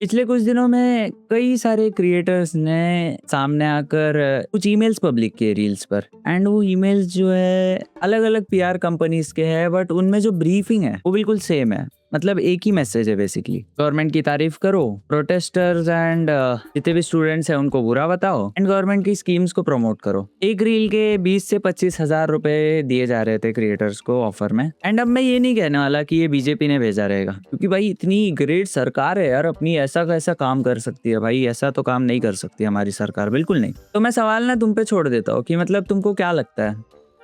पिछले कुछ दिनों में कई सारे क्रिएटर्स ने सामने आकर कुछ ईमेल्स पब्लिक किए रील्स पर। एंड वो ईमेल्स जो है अलग अलग पीआर कंपनीज के हैं, बट उनमें जो ब्रीफिंग है वो बिल्कुल सेम है। मतलब एक ही मैसेज है बेसिकली, गवर्नमेंट की तारीफ करो, प्रोटेस्टर्स एंड जितने भी स्टूडेंट्स हैं उनको बुरा बताओ, एंड गवर्नमेंट की स्कीम्स को प्रमोट करो। एक रील के 20 से 25 हजार रुपए दिए जा रहे थे क्रिएटर्स को ऑफर में। एंड अब मैं ये नहीं कहने वाला कि ये बीजेपी ने भेजा रहेगा, क्योंकि भाई इतनी ग्रेट सरकार है यार अपनी, ऐसा कैसा काम कर सकती है भाई? ऐसा तो काम नहीं कर सकती हमारी सरकार, बिल्कुल नहीं। तो मैं सवाल ना तुम पे छोड़ देता हूँ कि मतलब तुमको क्या लगता है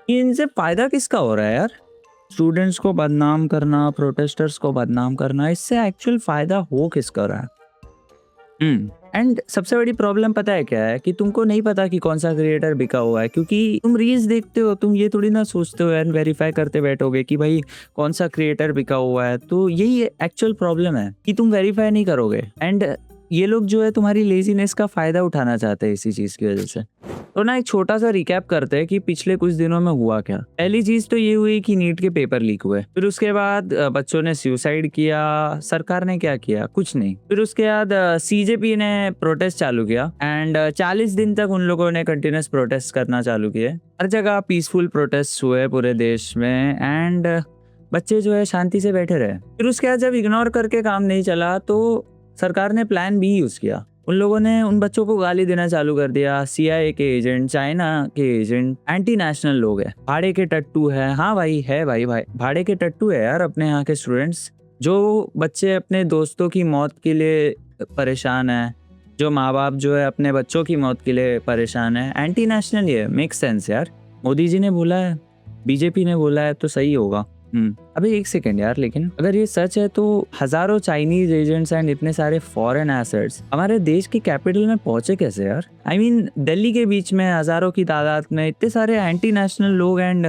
कि इनसे फायदा किसका हो रहा है यार? स्टूडेंट्स को बदनाम करना, प्रोटेस्टर्स को बदनाम करना, इससे एक्चुअल फायदा हो किसका रहा है? एंड सबसे बड़ी प्रॉब्लम पता है क्या है? कि तुमको नहीं पता कि कौन सा क्रिएटर बिका हुआ है, क्योंकि तुम रील्स देखते हो, तुम ये थोड़ी ना सोचते हो एंड वेरीफाई करते बैठोगे कि भाई कौन सा क्रिएटर बिका हुआ है। तो यही एक्चुअल प्रॉब्लम है कि तुम वेरीफाई नहीं करोगे, एंड ये लोग जो है तुम्हारी लेजीनेस का फायदा उठाना चाहते हैं इसी चीज की वजह से। तो ना एक छोटा सा रिकैप करते हैं कि पिछले कुछ दिनों में हुआ क्या। पहली चीज तो ये हुई कि नीट के पेपर लीक हुए, फिर उसके बाद बच्चों ने सुसाइड किया। सरकार ने क्या किया? कुछ नहीं। फिर उसके बाद सीजेपी ने प्रोटेस्ट चालू किया, एंड 40 दिन तक उन लोगों ने कंटिन्यूस प्रोटेस्ट करना चालू किए। हर जगह पीसफुल प्रोटेस्ट हुए पूरे देश में, एंड बच्चे जो है शांति से बैठे रहे। फिर उसके बाद जब इग्नोर करके काम नहीं चला तो सरकार ने प्लान बी यूज किया। उन लोगों ने उन बच्चों को गाली देना चालू कर दिया। सीआईए के एजेंट, चाइना के एजेंट, एंटी नेशनल लोग हैं, भाड़े के टट्टू है। हाँ भाई है, भाई भाड़े के टट्टू है यार अपने यहाँ के स्टूडेंट्स। जो बच्चे अपने दोस्तों की मौत के लिए परेशान है, जो माँ बाप जो है अपने बच्चों की मौत के लिए परेशान है, एंटी नेशनल ये मेक सेंस यार। मोदी जी ने बोला है, बीजेपी ने बोला है, तो सही होगा। अभी एक सेकेंड यार, लेकिन अगर ये सच है तो हजारों चाइनीज एजेंट्स एंड इतने सारे फॉरेन एसेट्स हमारे देश की कैपिटल में पहुंचे कैसे यार? आई मीन दिल्ली के बीच में हजारों की तादाद में इतने सारे एंटी नेशनल लोग एंड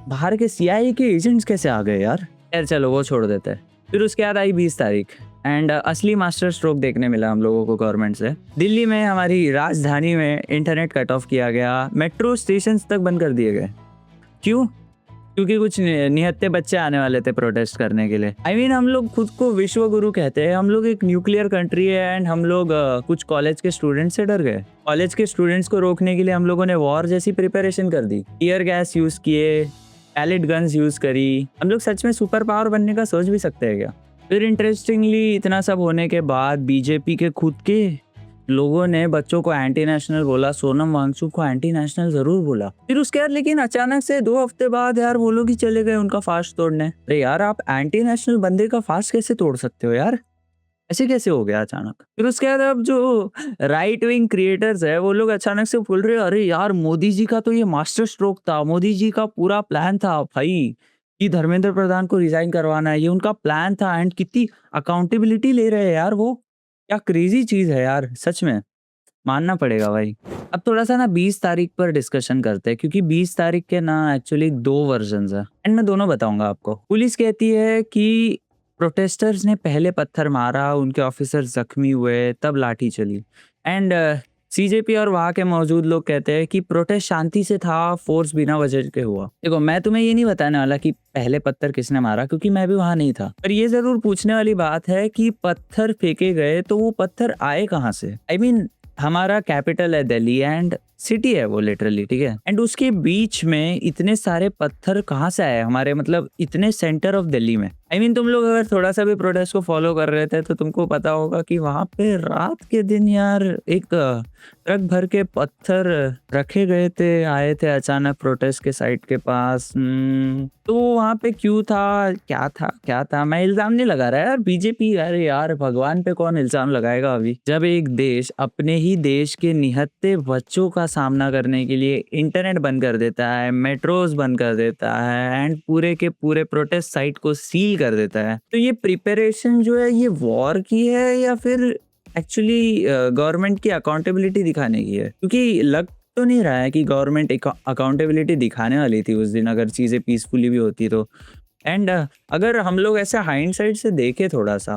बाहर के सीआईए के एजेंट्स कैसे आ गए यार? यार चलो वो छोड़ देते हैं। फिर उसके बाद आई 20 तारीख, एंड असली मास्टर स्ट्रोक देखने मिला हम लोगों को गवर्नमेंट से। दिल्ली में, हमारी राजधानी में इंटरनेट कट ऑफ किया गया, मेट्रो स्टेशन तक बंद कर दिए गए। क्यों? क्योंकि कुछ निहत्थे बच्चे आने वाले थे प्रोटेस्ट करने के लिए। आई मीन हम लोग खुद को विश्व गुरु कहते हैं, हम लोग एक न्यूक्लियर कंट्री है, एंड हम लोग कुछ कॉलेज के स्टूडेंट्स से डर गए। कॉलेज के स्टूडेंट्स को रोकने के लिए हम लोगों ने वॉर जैसी प्रिपरेशन कर दी, टीयर गैस यूज किए, पैलेट गन्स यूज करी। हम लोग सच में सुपर पावर बनने का सोच भी सकते हैं क्या? फिर इंटरेस्टिंगली इतना सब होने के बाद बीजेपी के खुद के लोगों ने बच्चों को एंटी नेशनल बोला, सोनम वांगचुक को एंटी नेशनल जरूर बोला। फिर उसके बाद लेकिन अचानक से 2 हफ्ते बाद यार वो लोग ही चले गए उनका फास्ट तोड़ने। अरे यार, आप एंटी नेशनल बंदे का फास्ट कैसे तोड़ सकते हो यार? ऐसे कैसे हो गया अचानक? फिर उसके बाद अब जो राइट विंग क्रिएटर्स है वो लोग अचानक से बोल रहे हैं, अरे यार मोदी जी का तो ये मास्टर स्ट्रोक था, मोदी जी का पूरा प्लान था भाई कि धर्मेंद्र प्रधान को रिजाइन करवाना है, ये उनका प्लान था। एंड कितनी अकाउंटेबिलिटी ले रहे हैं यार वो। क्या क्रेजी चीज है यार, सच में मानना पड़ेगा भाई। अब थोड़ा सा ना 20 तारीख पर डिस्कशन करते हैं, क्योंकि 20 तारीख के ना एक्चुअली 2 वर्जन्स है, एंड मैं दोनों बताऊंगा आपको। पुलिस कहती है कि प्रोटेस्टर्स ने पहले पत्थर मारा, उनके ऑफिसर जख्मी हुए, तब लाठी चली। एंड सीजेपी और वहां के मौजूद लोग कहते हैं कि प्रोटेस्ट शांति से था, फोर्स बिना वजह के हुआ। देखो, मैं तुम्हें ये नहीं बताने वाला कि पहले पत्थर किसने मारा, क्योंकि मैं भी वहां नहीं था। पर ये जरूर पूछने वाली बात है कि पत्थर फेंके गए तो वो पत्थर आए कहाँ से? आई मीन हमारा कैपिटल है दिल्ली, एंड सिटी है वो लिटरली, ठीक है? एंड उसके बीच में इतने सारे पत्थर कहाँ से आए हमारे, मतलब इतने सेंटर ऑफ दिल्ली में। आई मीन तुम लोग अगर थोड़ा सा भी प्रोटेस्ट को फॉलो कर रहे थे तो तुमको पता होगा कि वहां पे रात के दिन यार एक ट्रक भर के पत्थर रखे गए थे, आए थे अचानक प्रोटेस्ट के साइट के पास। तो वहां पे क्यों था, क्या था? मैं इल्जाम नहीं लगा रहा यार, बीजेपी, अरे यार भगवान पे कौन इल्जाम लगाएगा अभी? जब एक देश अपने ही देश के निहत्थे बच्चों का सामना करने के लिए इंटरनेट बंद कर देता है, मेट्रोज बंद कर देता है, एंड पूरे के पूरे प्रोटेस्ट साइट को सील कर देता है, तो ये प्रिपरेशन जो है ये वॉर की है या फिर एक्चुअली गवर्नमेंट की अकाउंटेबिलिटी दिखाने की है? क्योंकि लग तो नहीं रहा है कि गवर्नमेंट अकाउंटेबिलिटी दिखाने वाली थी उस दिन, अगर चीजें पीसफुली भी होती तो। एंड अगर हम लोग ऐसे हाइंडसाइड से देखें थोड़ा सा,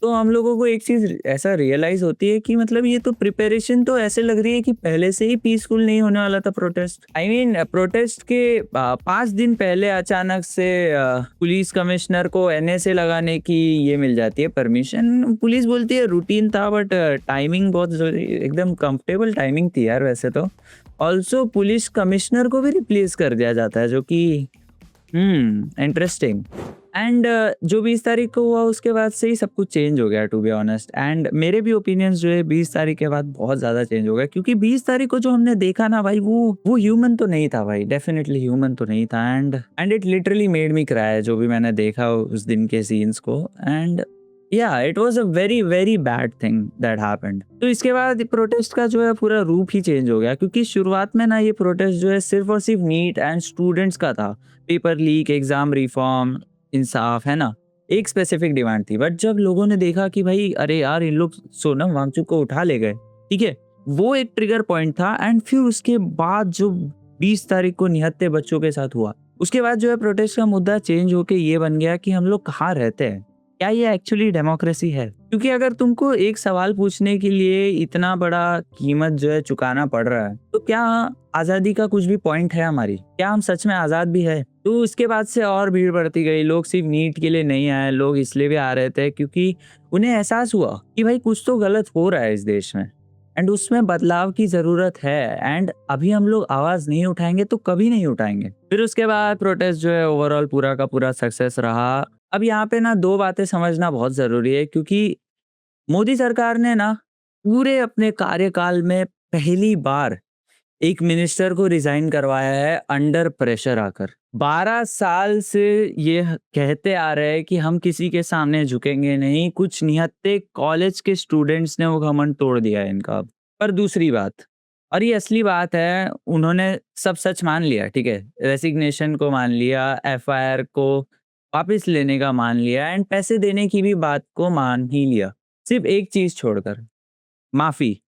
तो हम लोगों को एक चीज़ ऐसा रियलाइज़ होती है कि मतलब ये तो प्रिपरेशन तो ऐसे लग रही है कि पहले से ही पीसफुल नहीं होने वाला था प्रोटेस्ट। आई मीन प्रोटेस्ट के 5 दिन पहले अचानक से पुलिस कमिश्नर को एनएसए लगाने की ये मिल जाती है परमिशन। पुलिस बोलती है रूटीन था, बट टाइमिंग बहुत एकदम कंफर्टेबल टाइमिंग थी यार वैसे तो। ऑल्सो पुलिस कमिश्नर को भी रिप्लेस कर दिया जाता है, जो कि इंटरेस्टिंग। एंड जो 20 तारीख को हुआ उसके बाद से ही सब कुछ चेंज हो गया, टू बी ऑनेस्ट। एंड मेरे भी ओपिनियंस जो है 20 तारीख के बाद बहुत ज़्यादा चेंज हो गया, क्योंकि 20 तारीख को जो हमने देखा ना भाई, वो ह्यूमन तो नहीं था भाई, डेफिनेटली ह्यूमन तो नहीं था। And it literally made me cry, जो भी मैंने देखा उस दिन के सीन्स को। एंड या it was a very very bad thing that happened. तो इसके बाद प्रोटेस्ट का जो है पूरा रूप ही चेंज हो गया, क्योंकि शुरुआत में ना ये प्रोटेस्ट जो है सिर्फ और सिर्फ नीट एंड स्टूडेंट्स का था। पेपर लीक, एग्जाम रिफॉर्म, इंसाफ, है ना, एक स्पेसिफिक डिमांड थी। बट जब लोगों ने देखा कि भाई अरे यार इन लोग सोनम वांगचुक को उठा ले गए, ठीक है, वो एक ट्रिगर पॉइंट था। एंड फिर उसके बाद जो 20 तारीख को निहत्थे बच्चों के साथ हुआ, उसके बाद जो है प्रोटेस्ट का मुद्दा चेंज होके ये बन गया कि हम लोग कहाँ रहते हैं, क्या ये एक्चुअली डेमोक्रेसी है? क्योंकि अगर तुमको एक सवाल पूछने के लिए इतना बड़ा कीमत जो है चुकाना पड़ रहा है, तो क्या आजादी का कुछ भी पॉइंट है हमारी? क्या हम सच में आजाद भी है? तो उसके बाद से और भीड़ बढ़ती गई। लोग सिर्फ नीट के लिए नहीं आए, लोग इसलिए भी आ रहे थे क्योंकि उन्हें एहसास हुआ कि भाई कुछ तो गलत हो रहा है इस देश में, एंड उसमें बदलाव की जरूरत है। एंड अभी हम लोग आवाज नहीं उठाएंगे तो कभी नहीं उठाएंगे। फिर उसके बाद प्रोटेस्ट जो है ओवरऑल पूरा का पूरा सक्सेस रहा। अब यहाँ पे ना दो बातें समझना बहुत जरूरी है, क्योंकि मोदी सरकार ने ना पूरे अपने कार्यकाल में पहली बार एक मिनिस्टर को रिजाइन करवाया है अंडर प्रेशर आकर। 12 साल से ये कहते आ रहे हैं कि हम किसी के सामने झुकेंगे नहीं। कुछ निहत्थे कॉलेज के स्टूडेंट्स ने वो घमंड तोड़ दिया है इनका। पर दूसरी बात, और ये असली बात है, उन्होंने सब सच मान लिया, ठीक है, रेसिग्नेशन को मान लिया, एफआईआर को वापस लेने का मान लिया, एंड पैसे देने की भी बात को मान ही लिया, सिर्फ एक चीज छोड़कर, माफी।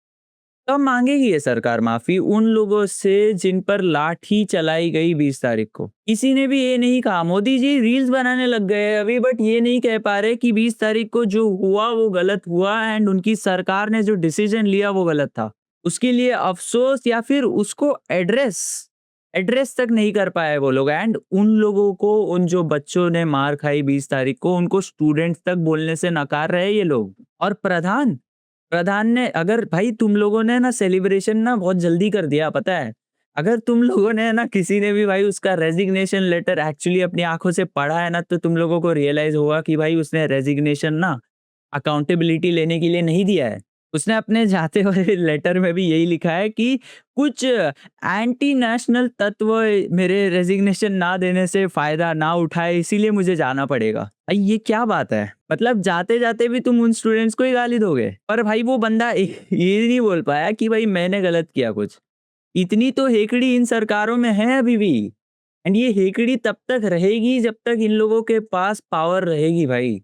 कब मांगेगी ये सरकार माफी? उन लोगों से जिन पर लाठी चलाई गई 20 तारीख को। किसी ने भी ये नहीं कहा, मोदी जी रील्स बनाने लग गए अभी, बट ये नहीं कह पा रहे कि 20 तारीख को जो हुआ वो गलत हुआ, एंड उनकी सरकार ने जो डिसीजन लिया वो गलत था। उसके लिए अफसोस या फिर उसको एड्रेस एड्रेस तक नहीं कर पाए वो लोग। एंड उन लोगों को, उन जो बच्चों ने मार खाई 20 तारीख को, उनको स्टूडेंट्स तक बोलने से नकार रहे ये लोग। और प्रधान प्रधान ने, अगर भाई तुम लोगों ने ना सेलिब्रेशन ना बहुत जल्दी कर दिया, पता है, अगर तुम लोगों ने ना, किसी ने भी भाई उसका रेजिग्नेशन लेटर एक्चुअली अपनी आंखों से पढ़ा है ना, तो तुम लोगों को रियलाइज होगा कि भाई उसने रेजिग्नेशन ना अकाउंटेबिलिटी लेने के लिए नहीं दिया है। उसने अपने जाते हुए लेटर में भी यही लिखा है कि कुछ एंटी नेशनल तत्व मेरे रेजिग्नेशन ना देने से फायदा ना उठाए, इसीलिए मुझे जाना पड़ेगा। भाई ये क्या बात है? मतलब जाते जाते भी तुम उन स्टूडेंट्स को ही गाली दोगे। पर भाई वो बंदा ये नहीं बोल पाया कि भाई मैंने गलत किया कुछ। इतनी तो हेकड़ी इन सरकारों में है अभी भी। एंड ये हेकड़ी तब तक रहेगी जब तक इन लोगों के पास पावर रहेगी भाई।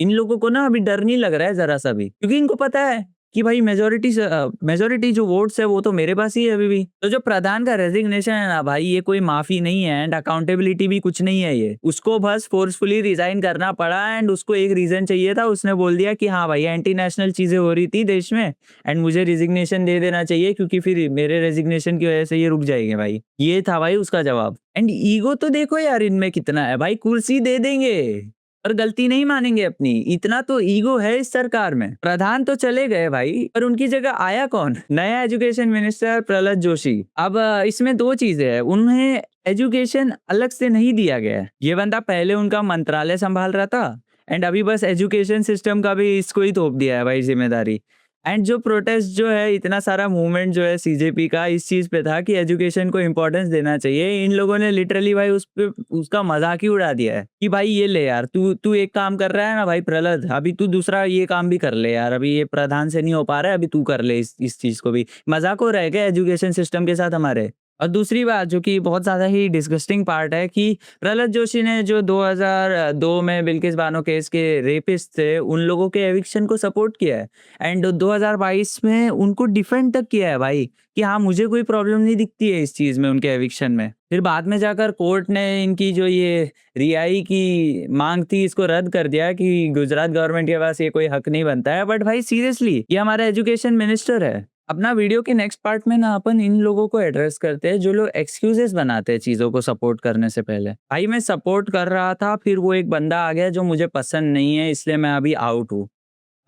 इन लोगों को ना अभी डर नहीं लग रहा है जरा सा भी, क्योंकि इनको पता है कि भाई मेजोरिटी जो वोट्स है वो तो मेरे पास ही है अभी भी। तो जो प्रधान का रेजिग्नेशन है ना भाई, ये कोई माफी नहीं है, एंड अकाउंटेबिलिटी भी कुछ नहीं है। ये उसको बस फोर्सफुली रिजाइन करना पड़ा, एंड उसको एक रीजन चाहिए था। उसने बोल दिया कि हाँ भाई एंटी नेशनल चीजें हो रही थी देश में, एंड मुझे रिजिग्नेशन दे देना चाहिए, क्योंकि फिर मेरे रेजिग्नेशन की वजह से ये रुक जाएंगे भाई। ये था भाई उसका जवाब। एंड ईगो तो देखो यार इनमें कितना है भाई, कुर्सी दे देंगे और गलती नहीं मानेंगे अपनी। इतना तो ईगो है इस सरकार में। प्रधान तो चले गए भाई, पर उनकी जगह आया कौन? नया एजुकेशन मिनिस्टर प्रहलाद जोशी। अब इसमें दो चीजें हैं, उन्हें एजुकेशन अलग से नहीं दिया गया है। ये बंदा पहले उनका मंत्रालय संभाल रहा था, एंड अभी बस एजुकेशन सिस्टम का भी इसको ही थोप दिया है भाई जिम्मेदारी। एंड जो प्रोटेस्ट जो है, इतना सारा मूवमेंट जो है सीजेपी का इस चीज पे था कि एजुकेशन को इंपॉर्टेंस देना चाहिए। इन लोगों ने लिटरली भाई उस पे उसका मजाक ही उड़ा दिया है कि भाई ये ले यार, तू एक काम कर रहा है ना भाई प्रहलाद, अभी तू दूसरा ये काम भी कर ले यार, अभी ये प्रधान से नहीं हो पा रहा है, अभी तू कर ले इस चीज को भी। मजाक हो रहा है क्या एजुकेशन सिस्टम के साथ हमारे? और दूसरी बात जो कि बहुत ज्यादा ही डिस्गस्टिंग पार्ट है, कि प्रहलाद जोशी ने जो 2002 में बिल्किस बानो केस के रेपिस्ट थे, उन लोगों के एविक्शन को सपोर्ट किया है, एंड 2022 में उनको डिफेंड तक किया है भाई कि हाँ मुझे कोई प्रॉब्लम नहीं दिखती है इस चीज में, उनके एविक्शन में। फिर बाद में जाकर कोर्ट ने इनकी जो ये रिहाई की मांग थी इसको रद्द कर दिया कि गुजरात गवर्नमेंट के पास ये कोई हक नहीं बनता है। बट भाई सीरियसली ये हमारा एजुकेशन मिनिस्टर है। अपना वीडियो के नेक्स्ट पार्ट में ना अपन इन लोगों को एड्रेस करते हैं जो लोग एक्सक्यूजेस बनाते हैं चीज़ों को सपोर्ट करने से पहले। भाई मैं सपोर्ट कर रहा था, फिर वो एक बंदा आ गया जो मुझे पसंद नहीं है, इसलिए मैं अभी आउट हूँ।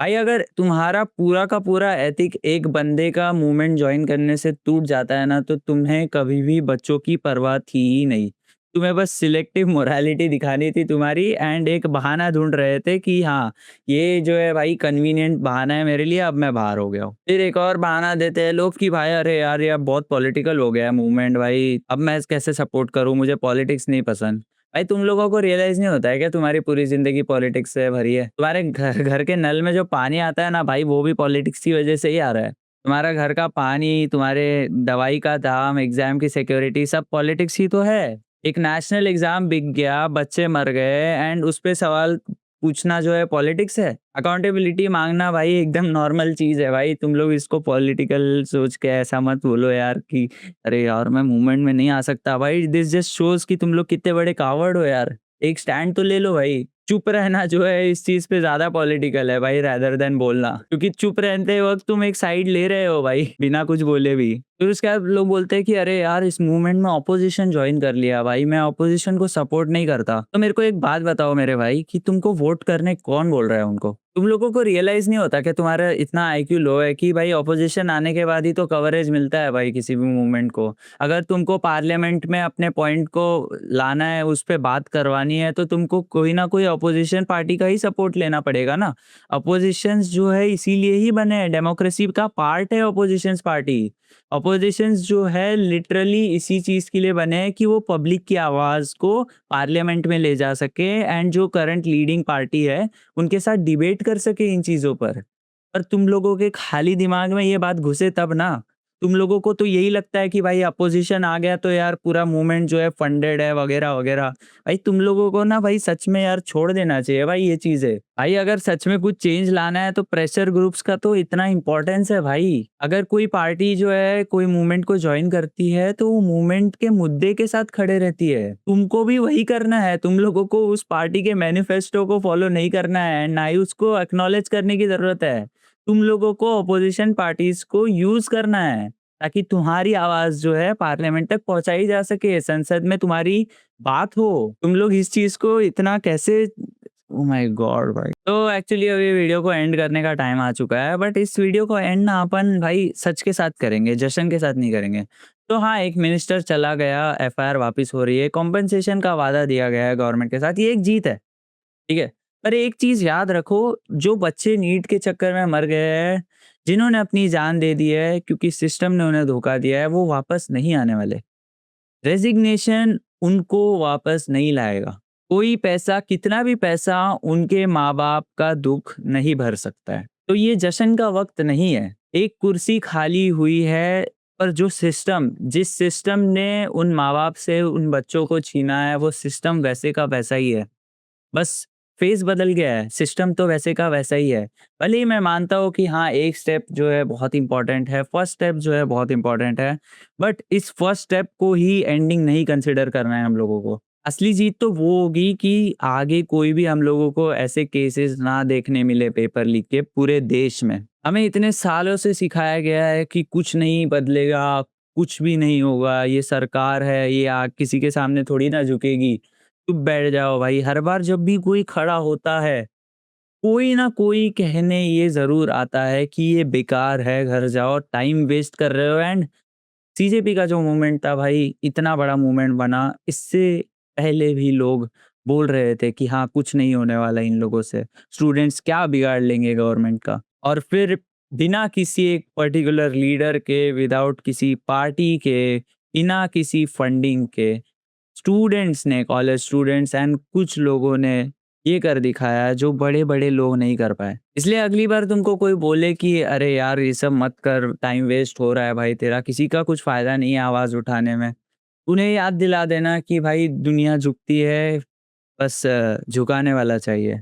भाई अगर तुम्हारा पूरा का पूरा एथिक एक बंदे का मूवमेंट जॉइन करने से टूट जाता है ना, तो तुम्हें कभी भी बच्चों की परवाह थी ही नहीं। तुम्हें बस सिलेक्टिव मोरालिटी दिखानी थी तुम्हारी, एंड एक बहाना ढूंढ रहे थे कि हाँ, ये जो है भाई कन्वीनियंट बहाना है मेरे लिए, अब मैं बाहर हो गया हूँ। फिर एक और बहाना देते हैं लोग कि भाई अरे यार ये अब बहुत पॉलिटिकल हो गया है मूवमेंट, भाई अब मैं कैसे सपोर्ट करूँ, मुझे पॉलिटिक्स नहीं पसंद। भाई तुम लोगों को रियलाइज़ नहीं होता है क्या तुम्हारी पूरी ज़िंदगी पॉलिटिक्स से भरी है? तुम्हारे घर घर के नल में जो पानी आता है ना भाई, वो भी पॉलिटिक्स की वज़ह से ही आ रहा है। तुम्हारा घर का पानी, तुम्हारे दवाई का दाम, एग्ज़ाम की सिक्योरिटी सब पॉलिटिक्स ही तो है। एक नेशनल एग्ज़ाम बिक गया, बच्चे मर गए, एंड उस पे सवाल पूछना जो है पॉलिटिक्स है। अकाउंटेबिलिटी माँगना भाई एकदम नॉर्मल चीज़ है भाई। तुम लोग इसको पॉलिटिकल सोच के ऐसा मत बोलो यार कि अरे यार मैं मूवमेंट में नहीं आ सकता। भाई दिस जस्ट शोज़ कि तुम लोग कितने बड़े कावर्ड हो यार। एक स्टैंड तो ले लो भाई। चुप रहना जो है इस चीज़ पे ज़्यादा पॉलिटिकल है भाई, रेदर देन बोलना। क्योंकि चुप रहते वक़्त तुम एक साइड ले रहे हो भाई, बिना कुछ बोले भी। फिर उसके बाद लोग बोलते हैं कि अरे यार इस मूवमेंट में ऑपोज़िशन जॉइन कर लिया भाई, मैं ऑपोज़िशन को सपोर्ट नहीं करता। तो मेरे को एक बात बताओ मेरे भाई कि तुमको वोट करने कौन बोल रहा है उनको? तुम लोगों को रियलाइज़ नहीं होता कि तुम्हारा इतना आईक्यू लो है कि भाई ऑपोज़िशन आने के बाद ही तो कवरेज मिलता है भाई किसी भी मूवमेंट को। अगर तुमको पार्लियामेंट में अपने पॉइंट को लाना है, उस पे बात करवानी है, तो तुमको कोई ना कोई अपोजिशन पार्टी का ही सपोर्ट लेना पड़ेगा ना। अपोजिशंस जो है इसीलिए ही बने हैं, डेमोक्रेसी का पार्ट है अपोजिशंस पार्टी। अपोजिशंस जो है लिटरली इसी चीज़ के लिए बने हैं कि वो पब्लिक की आवाज़ को पार्लियामेंट में ले जा सके, एंड जो करंट लीडिंग पार्टी है उनके साथ डिबेट कर सके इन चीज़ों पर। पर तुम लोगों के खाली दिमाग में ये बात घुसे तब ना। तुम लोगों को तो यही लगता है कि भाई अपोज़िशन आ गया तो यार पूरा मूवमेंट जो है फंडेड है वगैरह-वगैरह। भाई तुम लोगों को ना भाई सच में यार छोड़ देना चाहिए भाई ये चीज़ें। भाई अगर सच में कुछ चेंज लाना है तो प्रेशर ग्रुप्स का तो इतना इम्पोर्टेंस है भाई। अगर कोई पार्टी जो है कोई मूवमेंट को जॉइन करती है तो वो मूवमेंट के मुद्दे के साथ खड़े रहती है। तुमको भी वही करना है। तुम लोगों को उस पार्टी के मैनिफेस्टो को फॉलो नहीं करना है, एंड ना ही उसको एक्नॉलेज करने की ज़रूरत है। तुम लोगों को अपोजिशन पार्टीज़ को यूज़ करना है, ताकि तुम्हारी आवाज़ जो है पार्लियामेंट तक पहुँचाई जा सके, संसद में तुम्हारी बात हो। तुम लोग इस चीज़ को इतना कैसे, ओह माय गॉड भाई! तो एक्चुअली अभी वीडियो को एंड करने का टाइम आ चुका है, बट इस वीडियो को एंड ना अपन भाई सच के साथ करेंगे, जश्न के साथ नहीं करेंगे। तो हाँ, एक मिनिस्टर चला गया, एफआईआर वापिस हो रही है, कॉम्पेंसेशन का वादा दिया गया है गवर्नमेंट के साथ, ये एक जीत है। ठीक है? पर एक चीज़ याद रखो, जो बच्चे नीट के चक्कर में मर गए हैं, जिन्होंने अपनी जान दे दी है क्योंकि सिस्टम ने उन्हें धोखा दिया है, वो वापस नहीं आने वाले। रेज़िग्नेशन उनको वापस नहीं लाएगा। कोई पैसा, कितना भी पैसा उनके माँ-बाप का दुःख नहीं भर सकता है। तो ये जश्न का वक़्त नहीं है। एक कुर्सी खाली हुई है, पर जो सिस्टम, जिस सिस्टम ने उन माँ-बाप से उन बच्चों को छीना है, वो सिस्टम वैसे का वैसा ही है। बस फेस बदल गया है, सिस्टम तो वैसे का वैसा ही है। भले ही मैं मानता हूँ कि हाँ, एक स्टेप जो है बहुत इम्पोर्टेंट है, फर्स्ट स्टेप जो है बहुत इम्पोर्टेंट है, बट इस फर्स्ट स्टेप को ही एंडिंग नहीं कंसिडर करना है हम लोगों को। असली जीत तो वो होगी कि आगे कोई भी हम लोगों को ऐसे केसेस ना देखने मिले पेपर लीक के पूरे देश में। हमें इतने सालों से सिखाया गया है कि कुछ नहीं बदलेगा, कुछ भी नहीं होगा, ये सरकार है, ये किसी के सामने थोड़ी ना झुकेगी। चुप बैठ जाओ भाई। हर बार जब भी कोई खड़ा होता है, कोई ना कोई कहने ये ज़रूर आता है कि ये बेकार है, घर जाओ, टाइम वेस्ट कर रहे हो। एंड सीजेपी का जो मूवमेंट था भाई, इतना बड़ा मूवमेंट बना, इससे पहले भी लोग बोल रहे थे कि हाँ, कुछ नहीं होने वाला इन लोगों से। स्टूडेंट्स क्या बिगाड़ लेंगे गवर्नमेंट का? और फिर बिना किसी एक पर्टिकुलर लीडर के, विदाउट किसी पार्टी के, बिना किसी फंडिंग के, स्टूडेंट्स ने, कॉलेज स्टूडेंट्स एंड कुछ लोगों ने ये कर दिखाया जो बड़े-बड़े लोग नहीं कर पाए। इसलिए अगली बार तुमको कोई बोले कि अरे यार ये सब मत कर, टाइम वेस्ट हो रहा है भाई तेरा, किसी का कुछ फ़ायदा नहीं है आवाज़ उठाने में। उन्हें याद दिला देना कि भाई दुनिया झुकती है, बस झुकाने वाला चाहिए।